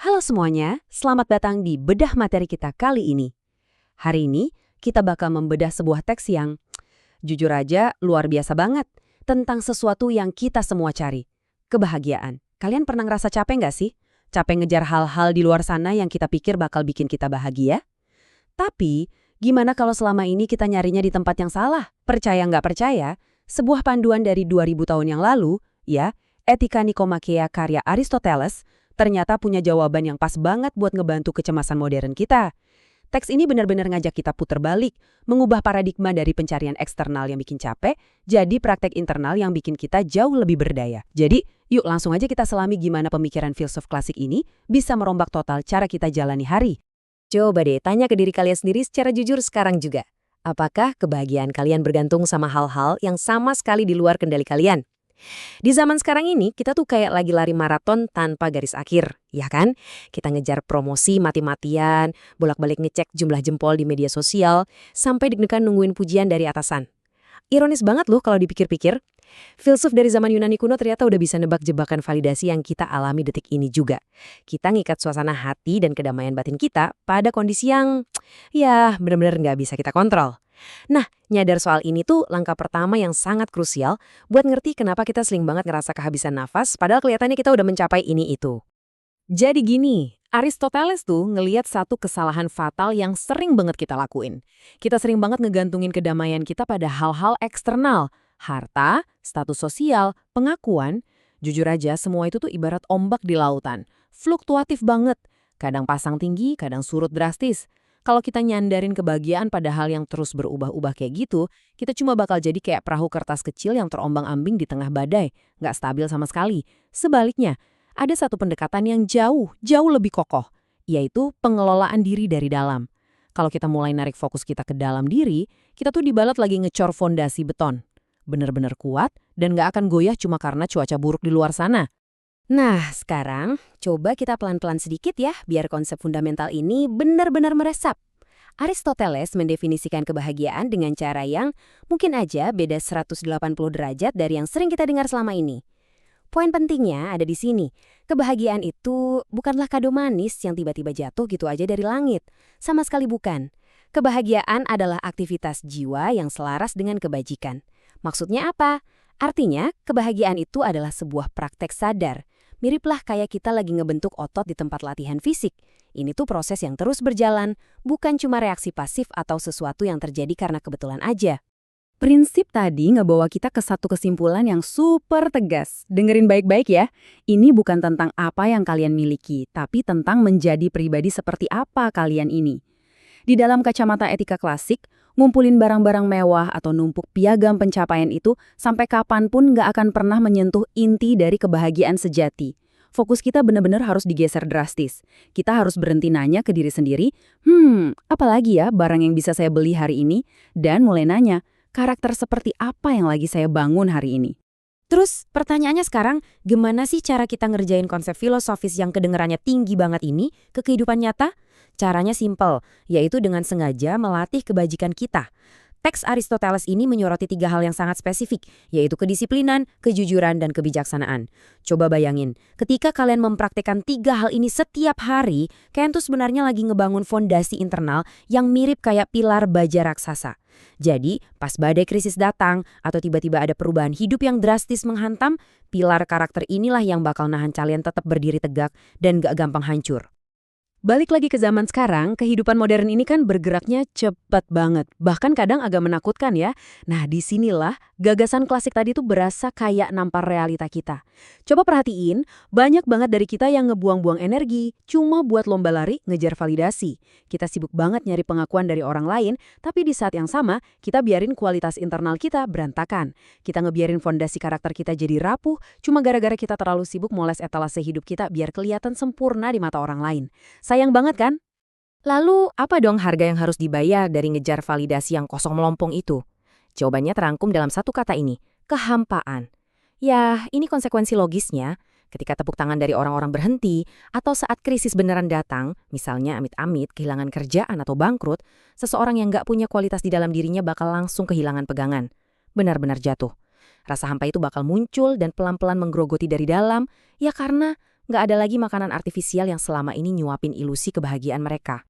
Halo semuanya, selamat datang di bedah materi kita kali ini. Hari ini, kita bakal membedah sebuah teks yang, jujur aja, luar biasa banget. Tentang sesuatu yang kita semua cari. Kebahagiaan. Kalian pernah ngerasa capek nggak sih? Capek ngejar hal-hal di luar sana yang kita pikir bakal bikin kita bahagia? Tapi, gimana kalau selama ini kita nyarinya di tempat yang salah? Percaya nggak percaya, sebuah panduan dari 2000 tahun yang lalu, ya, Etika Nikomakhea karya Aristoteles, ternyata punya jawaban yang pas banget buat ngebantu kecemasan modern kita. Teks ini benar-benar ngajak kita puter balik, mengubah paradigma dari pencarian eksternal yang bikin capek, jadi praktek internal yang bikin kita jauh lebih berdaya. Jadi, yuk langsung aja kita selami gimana pemikiran filsuf klasik ini bisa merombak total cara kita jalani hari. Coba deh tanya ke diri kalian sendiri secara jujur sekarang juga. Apakah kebahagiaan kalian bergantung sama hal-hal yang sama sekali di luar kendali kalian? Di zaman sekarang ini, kita tuh kayak lagi lari maraton tanpa garis akhir, ya kan? Kita ngejar promosi mati-matian, bolak-balik ngecek jumlah jempol di media sosial, sampai deg-degan nungguin pujian dari atasan. Ironis banget loh kalau dipikir-pikir. Filsuf dari zaman Yunani kuno ternyata udah bisa nebak jebakan validasi yang kita alami detik ini juga. Kita ngikat suasana hati dan kedamaian batin kita pada kondisi yang, ya benar-benar nggak bisa kita kontrol. Nah, nyadar soal ini tuh langkah pertama yang sangat krusial buat ngerti kenapa kita sering banget ngerasa kehabisan nafas padahal kelihatannya kita udah mencapai ini itu. Jadi gini, Aristoteles tuh ngeliat satu kesalahan fatal yang sering banget kita lakuin. Kita sering banget ngegantungin kedamaian kita pada hal-hal eksternal, harta, status sosial, pengakuan. Jujur aja semua itu tuh ibarat ombak di lautan, fluktuatif banget. Kadang pasang tinggi, kadang surut drastis. Kalau kita nyandarin kebahagiaan pada hal yang terus berubah-ubah kayak gitu, kita cuma bakal jadi kayak perahu kertas kecil yang terombang-ambing di tengah badai, nggak stabil sama sekali. Sebaliknya, ada satu pendekatan yang jauh lebih kokoh, yaitu pengelolaan diri dari dalam. Kalau kita mulai narik fokus kita ke dalam diri, kita tuh dibalat lagi ngecor fondasi beton. Bener-bener kuat dan nggak akan goyah cuma karena cuaca buruk di luar sana. Nah, sekarang coba kita pelan-pelan sedikit ya, biar konsep fundamental ini benar-benar meresap. Aristoteles mendefinisikan kebahagiaan dengan cara yang mungkin aja beda 180 derajat dari yang sering kita dengar selama ini. Poin pentingnya ada di sini. Kebahagiaan itu bukanlah kado manis yang tiba-tiba jatuh gitu aja dari langit. Sama sekali bukan. Kebahagiaan adalah aktivitas jiwa yang selaras dengan kebajikan. Maksudnya apa? Artinya, kebahagiaan itu adalah sebuah praktek sadar. Miriplah kayak kita lagi ngebentuk otot di tempat latihan fisik. Ini tuh proses yang terus berjalan, bukan cuma reaksi pasif atau sesuatu yang terjadi karena kebetulan aja. Prinsip tadi ngebawa kita ke satu kesimpulan yang super tegas. Dengerin baik-baik ya. Ini bukan tentang apa yang kalian miliki, tapi tentang menjadi pribadi seperti apa kalian ini. Di dalam kacamata etika klasik, ngumpulin barang-barang mewah atau numpuk piagam pencapaian itu sampai kapanpun nggak akan pernah menyentuh inti dari kebahagiaan sejati. Fokus kita benar-benar harus digeser drastis. Kita harus berhenti nanya ke diri sendiri, apalagi ya barang yang bisa saya beli hari ini? Dan mulai nanya, karakter seperti apa yang lagi saya bangun hari ini? Terus pertanyaannya sekarang, gimana sih cara kita ngerjain konsep filosofis yang kedengarannya tinggi banget ini ke kehidupan nyata? Caranya simpel, yaitu dengan sengaja melatih kebajikan kita. Teks Aristoteles ini menyoroti 3 hal yang sangat spesifik, yaitu kedisiplinan, kejujuran, dan kebijaksanaan. Coba bayangin, ketika kalian mempraktekkan 3 hal ini setiap hari, kalian tuh sebenarnya lagi ngebangun fondasi internal yang mirip kayak pilar baja raksasa. Jadi, pas badai krisis datang, atau tiba-tiba ada perubahan hidup yang drastis menghantam, pilar karakter inilah yang bakal nahan kalian tetap berdiri tegak dan gak gampang hancur. Balik lagi ke zaman sekarang, kehidupan modern ini kan bergeraknya cepat banget. Bahkan kadang agak menakutkan ya. Nah, disinilah gagasan klasik tadi tuh berasa kayak nampar realita kita. Coba perhatiin, banyak banget dari kita yang ngebuang-buang energi cuma buat lomba lari ngejar validasi. Kita sibuk banget nyari pengakuan dari orang lain, tapi di saat yang sama, kita biarin kualitas internal kita berantakan. Kita ngebiarin fondasi karakter kita jadi rapuh, cuma gara-gara kita terlalu sibuk moles etalase hidup kita biar kelihatan sempurna di mata orang lain. Sayang banget kan? Lalu, apa dong harga yang harus dibayar dari ngejar validasi yang kosong melompong itu? Jawabannya terangkum dalam satu kata ini, kehampaan. Ya, ini konsekuensi logisnya. Ketika tepuk tangan dari orang-orang berhenti, atau saat krisis beneran datang, misalnya amit-amit kehilangan kerjaan atau bangkrut, seseorang yang nggak punya kualitas di dalam dirinya bakal langsung kehilangan pegangan. Benar-benar jatuh. Rasa hampa itu bakal muncul dan pelan-pelan menggerogoti dari dalam, ya karena Nggak ada lagi makanan artifisial yang selama ini nyuapin ilusi kebahagiaan mereka.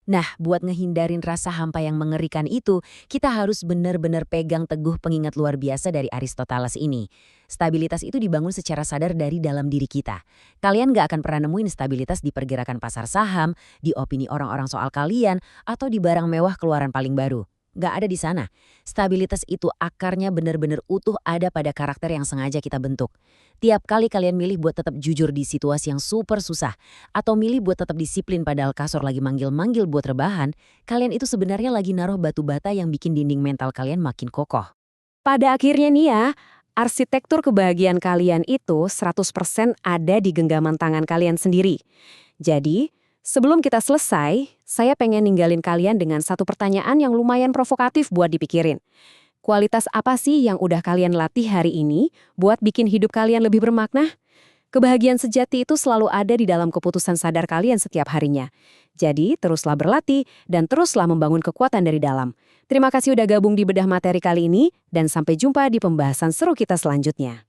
Nah, buat ngehindarin rasa hampa yang mengerikan itu, kita harus benar-benar pegang teguh pengingat luar biasa dari Aristoteles ini. Stabilitas itu dibangun secara sadar dari dalam diri kita. Kalian nggak akan pernah nemuin stabilitas di pergerakan pasar saham, di opini orang-orang soal kalian, atau di barang mewah keluaran paling baru. Nggak ada di sana. Stabilitas itu akarnya benar-benar utuh ada pada karakter yang sengaja kita bentuk. Tiap kali kalian milih buat tetap jujur di situasi yang super susah, atau milih buat tetap disiplin padahal kasur lagi manggil-manggil buat rebahan, kalian itu sebenarnya lagi naruh batu bata yang bikin dinding mental kalian makin kokoh. Pada akhirnya nih ya, arsitektur kebahagiaan kalian itu 100% ada di genggaman tangan kalian sendiri. Jadi, sebelum kita selesai, saya pengen ninggalin kalian dengan satu pertanyaan yang lumayan provokatif buat dipikirin. Kualitas apa sih yang udah kalian latih hari ini buat bikin hidup kalian lebih bermakna? Kebahagiaan sejati itu selalu ada di dalam keputusan sadar kalian setiap harinya. Jadi, teruslah berlatih dan teruslah membangun kekuatan dari dalam. Terima kasih udah gabung di Bedah Materi kali ini, dan sampai jumpa di pembahasan seru kita selanjutnya.